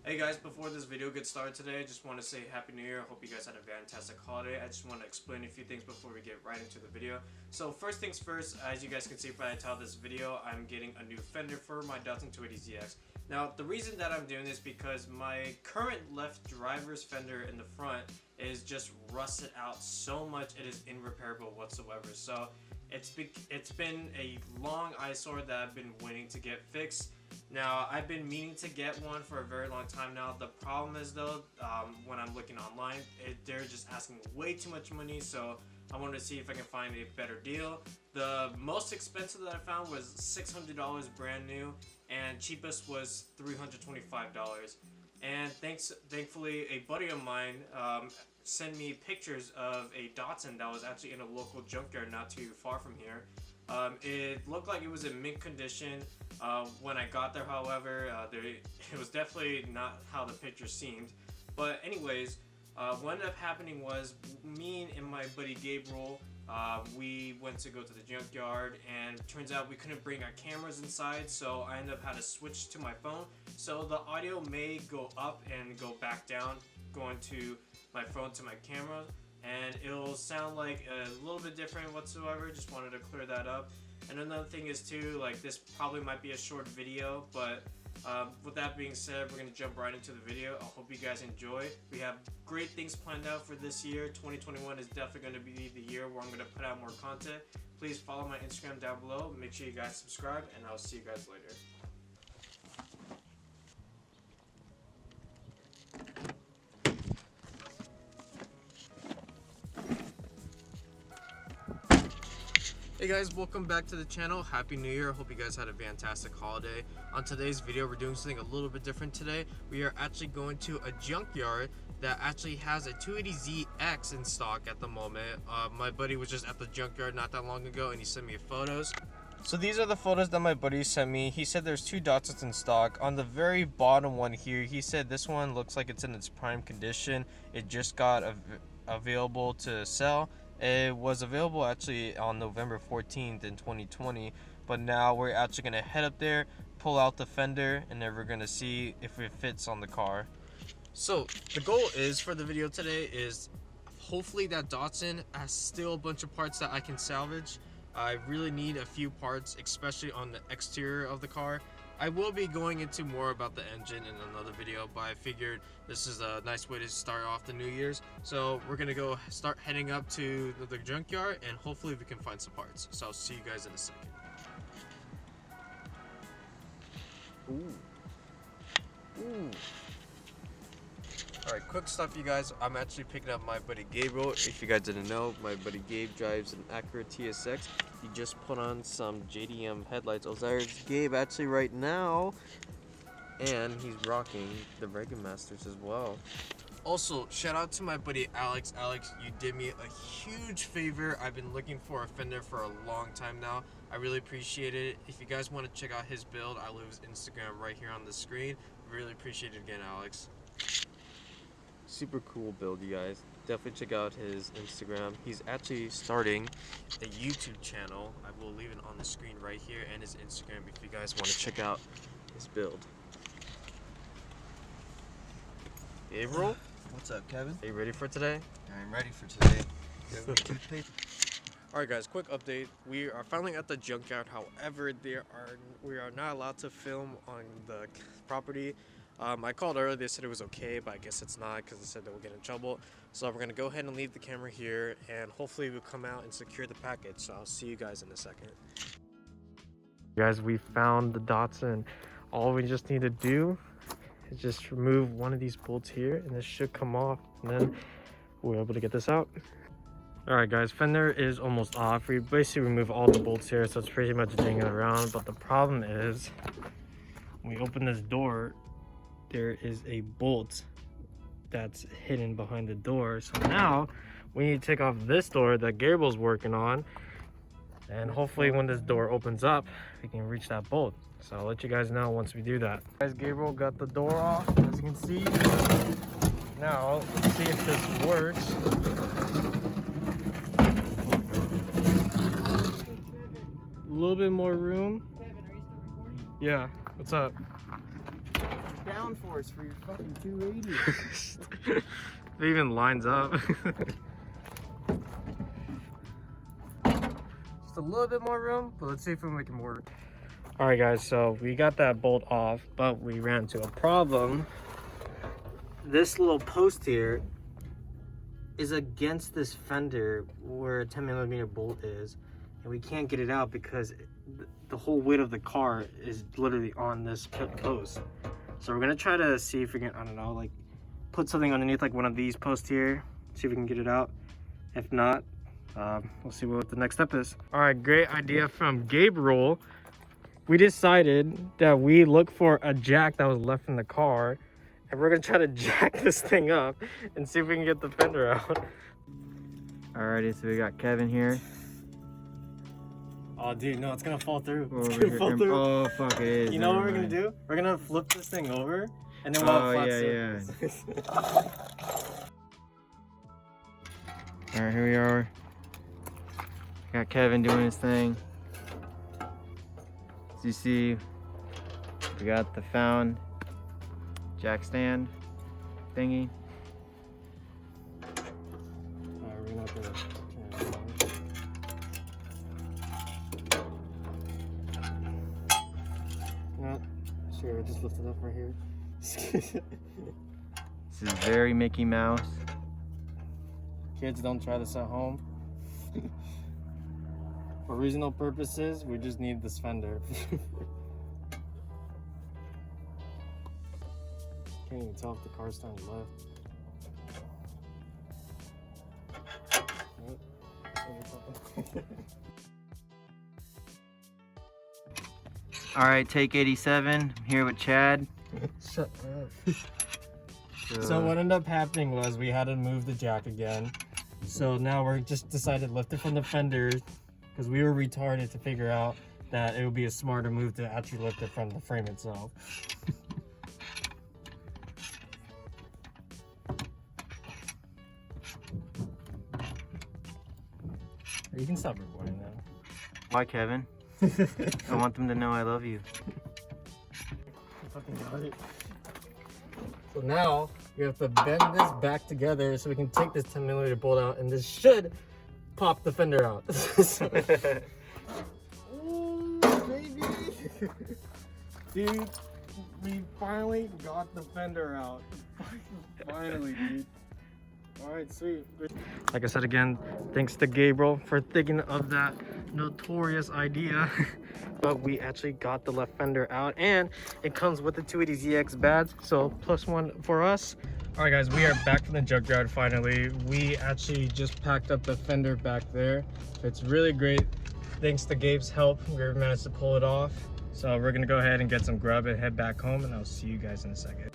Hey guys, before this video gets started today, I just want to say Happy New Year. I hope you guys had a fantastic holiday. I just want to explain a few things before we get right into the video. So first things first, as you guys can see by the title of this video, I'm getting a new fender for my Datsun 280ZX. Now the reason that I'm doing this is because my current left driver's fender in the front is just rusted out so much it is irreparable whatsoever. So it's been a long eyesore that I've been waiting to get fixed. Now, I've been meaning to get one for a very long time now. The problem is though, when I'm looking online, they're just asking way too much money, so I wanted to see if I can find a better deal. The most expensive that I found was $600 brand new, and cheapest was $325. And thankfully, a buddy of mine sent me pictures of a Datsun that was actually in a local junkyard not too far from here. It looked like it was in mint condition. When I got there, however, it was definitely not how the picture seemed. But anyways, what ended up happening was me and my buddy Gabriel, we went to go to the junkyard, and turns out we couldn't bring our cameras inside, so I ended up having to switch to my phone. So the audio may go up and go back down, going to my phone to my camera, and it'll sound like a little bit different whatsoever. Just wanted to clear that up. And another thing is too, like, this probably might be a short video, but with that being said, we're gonna jump right into the video. I hope you guys enjoy. We have great things planned out for this year. 2021 is definitely going to be the year where I'm going to put out more content. Please follow my Instagram down below. Make sure you guys subscribe, and I'll see you guys later. Hey guys, welcome back to the channel. Happy New Year. Hope you guys had a fantastic holiday. On today's video, we're doing something a little bit different today. We are actually going to a junkyard that actually has a 280ZX in stock at the moment. My buddy was just at the junkyard not that long ago, and he sent me photos. So these are the photos that my buddy sent me. He said there's two Datsuns in stock. On the very bottom one here, he said this one looks like it's in its prime condition. It just got available to sell. It was available actually on November 14th in 2020, but now we're actually going to head up there, pull out the fender, and then we're going to see if it fits on the car. So the goal is for the video today is hopefully that Datsun has still a bunch of parts that I can salvage. I really need a few parts, especially on the exterior of the car. I will be going into more about the engine in another video, but I figured this is a nice way to start off the New Year's. So we're gonna go start heading up to the junkyard, and hopefully we can find some parts. So I'll see you guys in a second. Ooh. Alright, quick stuff, you guys. I'm actually picking up my buddy Gabriel. If you guys didn't know, my buddy Gabe drives an Acura TSX. He just put on some JDM headlights. Oh, there's Gabe actually right now. And he's rocking the Reagan Masters as well. Also, shout out to my buddy Alex. Alex, you did me a huge favor. I've been looking for a fender for a long time now. I really appreciate it. If you guys want to check out his build, I'll leave his Instagram right here on the screen. Really appreciate it again, Alex. Super cool build, you guys. Definitely check out his Instagram. He's actually starting a YouTube channel. I will leave it on the screen right here, and his Instagram if you guys want to check out his build. Gabriel? What's up, Kevin? Are you ready for today? I'm ready for today. Alright guys, quick update. We are finally at the junkyard. However, we are not allowed to film on the property. I called earlier, they said it was okay, but I guess it's not because they said they will get in trouble. So we're going to go ahead and leave the camera here, and hopefully we'll come out and secure the package. So I'll see you guys in a second. Guys, we found the Datsun. All we just need to do is just remove one of these bolts here, and this should come off, and then we're able to get this out. Alright guys, fender is almost off. We basically remove all the bolts here, so it's pretty much dangling around. But the problem is, when we open this door, there is a bolt that's hidden behind the door. So now we need to take off this door that Gabriel's working on, and hopefully when this door opens up we can reach that bolt. So I'll let you guys know once we do that. Guys, Gabriel got the door off, as you can see. Now let's see if this works. A little bit more room. Kevin, are you still recording? Yeah, what's up? Down downforce for your fucking 280. It even lines up. Just a little bit more room, but let's see if we can make it work. Alright guys, so we got that bolt off, but we ran into a problem. This little post here is against this fender where a 10mm bolt is, and we can't get it out because the whole weight of the car is literally on this post. So we're gonna try to see if we can, I don't know, like put something underneath like one of these posts here, see if we can get it out. If not, we'll see what the next step is. All right, great idea from Gabriel. We decided that we look for a jack that was left in the car, and we're gonna try to jack this thing up and see if we can get the fender out. Alrighty, so we got Kevin here. Oh dude, no, it's gonna fall through. Over It's gonna here. fall through. Oh fuck, it is. You know what Never we're gonna mind. do? We're gonna flip this thing over, and then we'll have flat surface. Alright, here we are. Got Kevin doing his thing. As you see, we got the found jack stand thingy. Alright, we're not gonna turn it on. No, sure, we'll just lift it up right here. This is very Mickey Mouse. Kids, don't try this at home. For reasonable purposes, we just need this fender. Can't even tell if the car's starting left. Nope. Alright, take 87. I'm here with Chad. Shut up. So what ended up happening was we had to move the jack again. So now we're just decided to lift it from the fenders because we were retarded to figure out that it would be a smarter move to actually lift it from the frame itself. You can stop recording now. Why, Kevin? I want them to know I love you. Fucking got it. So now we have to bend this back together so we can take this 10mm bolt out, and this should pop the fender out. Ooh, baby! Dude, we finally got the fender out. Finally, dude. Alright, sweet. Like I said again, thanks to Gabriel for thinking of that notorious idea. But we actually got the left fender out, and it comes with the 280ZX badge, so +1 for us. Alright guys, we are back from the junkyard finally. We actually just packed up the fender back there. It's really great. Thanks to Gabe's help, we managed to pull it off. So we're gonna go ahead and get some grub and head back home, and I'll see you guys in a second.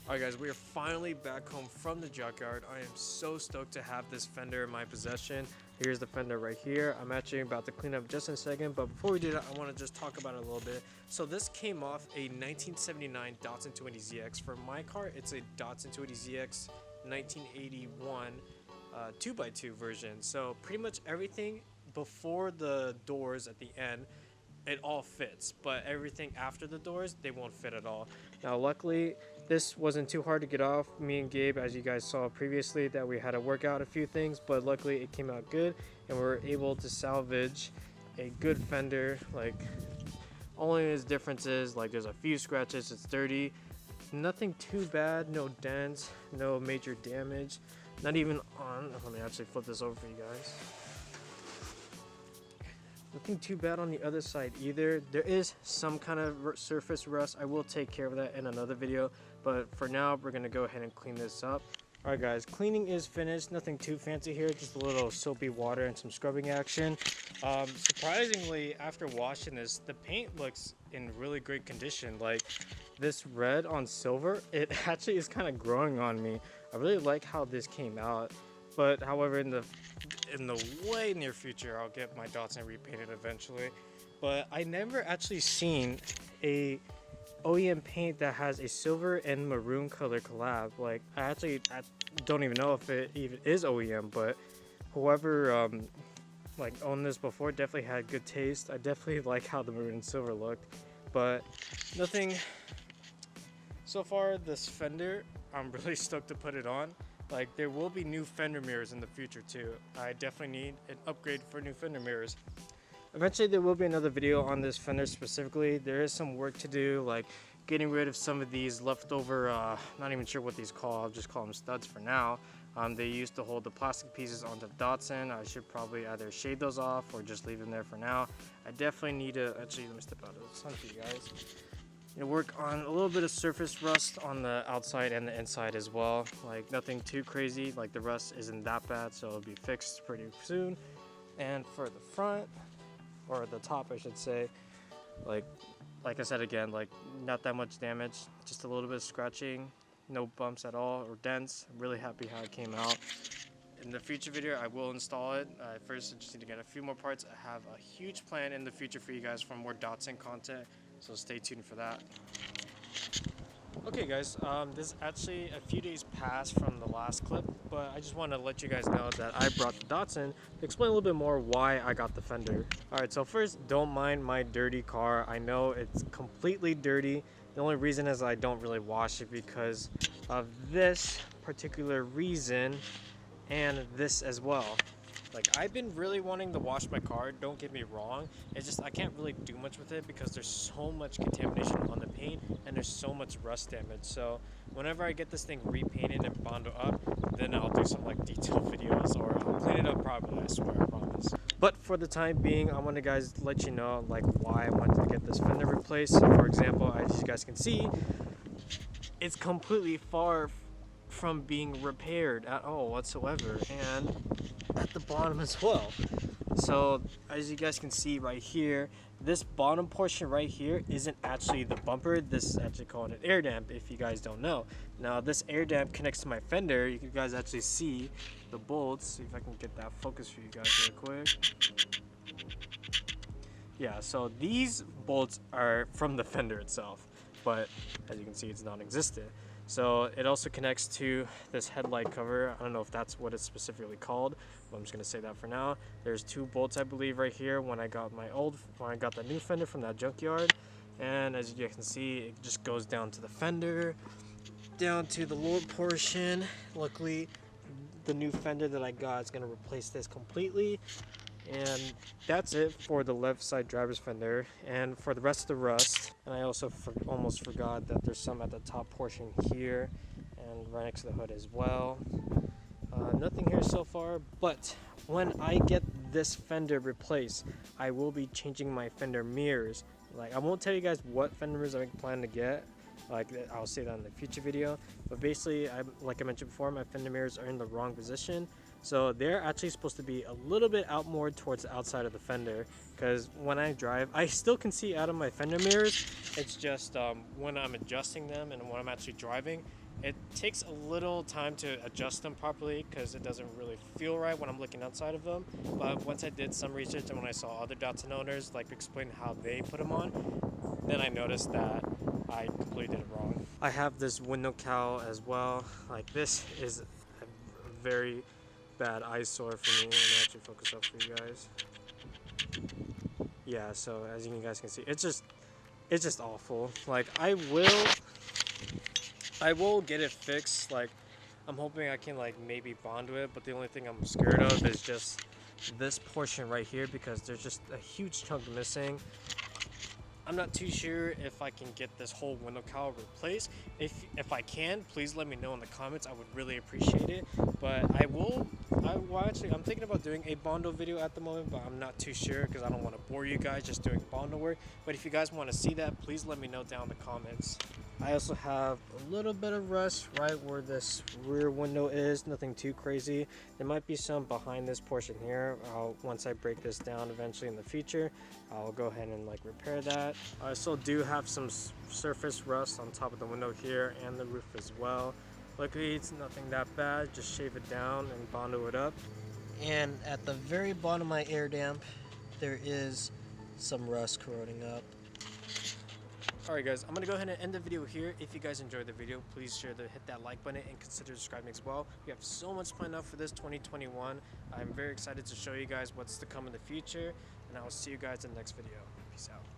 Alright guys, we are finally back home from the junkyard. I am so stoked to have this fender in my possession. Here's the fender right here. I'm actually about to clean up just in a second, but before we do that, I want to just talk about it a little bit. So this came off a 1979 Datsun 280ZX. For my car, it's a Datsun 280ZX 1981 2x2 version. So pretty much everything before the doors at the end, it all fits, but everything after the doors, they won't fit at all. Now luckily this wasn't too hard to get off. Me and Gabe, as you guys saw previously, that we had to work out a few things, but luckily it came out good, and we were able to salvage a good fender. Like, only its difference is like there's a few scratches, it's dirty, nothing too bad, no dents, no major damage, not even on, let me actually flip this over for you guys. Nothing too bad on the other side either. There is some kind of surface rust. I will take care of that in another video, but for now we're gonna go ahead and clean this up. All right guys, cleaning is finished. Nothing too fancy here, just a little soapy water and some scrubbing action. Surprisingly, after washing this, the paint looks in really great condition. Like this red on silver, it actually is kind of growing on me. I really like how this came out. But however, in the way near future, I'll get my Datsun repainted eventually. But I never actually seen a OEM paint that has a silver and maroon color collab. Like I don't even know if it even is OEM, but whoever like owned this before definitely had good taste. I definitely like how the maroon and silver looked. but nothing. So far, this Fender, I'm really stoked to put it on. Like, there will be new Fender mirrors in the future too. I definitely need an upgrade for new Fender mirrors. Eventually there will be another video on this Fender specifically. There is some work to do, like getting rid of some of these leftover, not even sure what these call, I'll just call them studs for now. They used to hold the plastic pieces onto the Datsun. I should probably either shave those off or just leave them there for now. I definitely need to, actually let me step out of the sun for you guys. Work on a little bit of surface rust on the outside and the inside as well. Like nothing too crazy, like the rust isn't that bad, so it'll be fixed pretty soon. And for the front, or the top I should say, like I said again, like not that much damage, just a little bit of scratching, no bumps at all or dents. I'm really happy how it came out. In the future video I will install it. First I just need to get a few more parts. I have a huge plan in the future for you guys for more Datsun content, so stay tuned for that. Okay guys, this is actually a few days past from the last clip, but I just want to let you guys know that I brought the Datsun to explain a little bit more why I got the Fender. Alright, so first, don't mind my dirty car. I know it's completely dirty. The only reason is I don't really wash it because of this particular reason and this as well. Like, I've been really wanting to wash my car, don't get me wrong. It's just I can't really do much with it because there's so much contamination on the paint and there's so much rust damage. So whenever I get this thing repainted and bonded up, then I'll do some like detailed videos or I'll clean it up properly, I swear, I promise. But for the time being, I want to guys let you know like why I wanted to get this Fender replaced. For example, as you guys can see, it's completely far from being repaired at all whatsoever, and at the bottom as well. So as you guys can see right here, this bottom portion right here isn't actually the bumper. This is actually called an air damp, if you guys don't know. Now this air damp connects to my fender. You guys actually see the bolts. See if I can get that focus for you guys real quick. Yeah, so these bolts are from the fender itself, but as you can see, it's non-existent. So it also connects to this headlight cover. I don't know if that's what it's specifically called, but I'm just gonna say that for now. There's two bolts, I believe, right here when I got the new Fender from that Junkyard. And as you can see, it just goes down to the fender, down to the lower portion. Luckily, the new Fender that I got is gonna replace this completely. And that's it for the left side driver's fender. And for the rest of the rust, and I also almost forgot that there's some at the top portion here and right next to the hood as well. Nothing here so far, but when I get this fender replaced, I will be changing my fender mirrors. Like, I won't tell you guys what fender mirrors I plan to get. Like, I'll say that in the future video. But basically, like I mentioned before, my fender mirrors are in the wrong position. So they're actually supposed to be a little bit out more towards the outside of the fender, because when I drive, I still can see out of my fender mirrors. It's just when I'm adjusting them and when I'm actually driving, it takes a little time to adjust them properly because it doesn't really feel right when I'm looking outside of them. But once I did some research and when I saw other Datsun owners like explain how they put them on, then I noticed that I completely did it wrong. I have this window cowl as well. Like, this is a very bad eyesore for me. Let me actually focus up for you guys. Yeah, so as you guys can see, it's just awful. Like, I will get it fixed. Like, I'm hoping I can like maybe bond to it, but the only thing I'm scared of is just this portion right here because there's just a huge chunk missing. I'm not too sure if I can get this whole window cowl replaced. If I can, please let me know in the comments. I would really appreciate it. But I'm thinking about doing a Bondo video at the moment, but I'm not too sure because I don't want to bore you guys just doing Bondo work. But if you guys want to see that, please let me know down in the comments. I also have a little bit of rust right where this rear window is, nothing too crazy. There might be some behind this portion here. Once I break this down eventually in the future, I'll go ahead and like repair that. I still do have some surface rust on top of the window here and the roof as well. Luckily it's nothing that bad, just shave it down and Bondo it up. And at the very bottom of my air damp, there is some rust corroding up. Alright guys, I'm going to go ahead and end the video here. If you guys enjoyed the video, please hit that like button and consider subscribing as well. We have so much planned out for this 2021. I'm very excited to show you guys what's to come in the future, and I will see you guys in the next video. Peace out.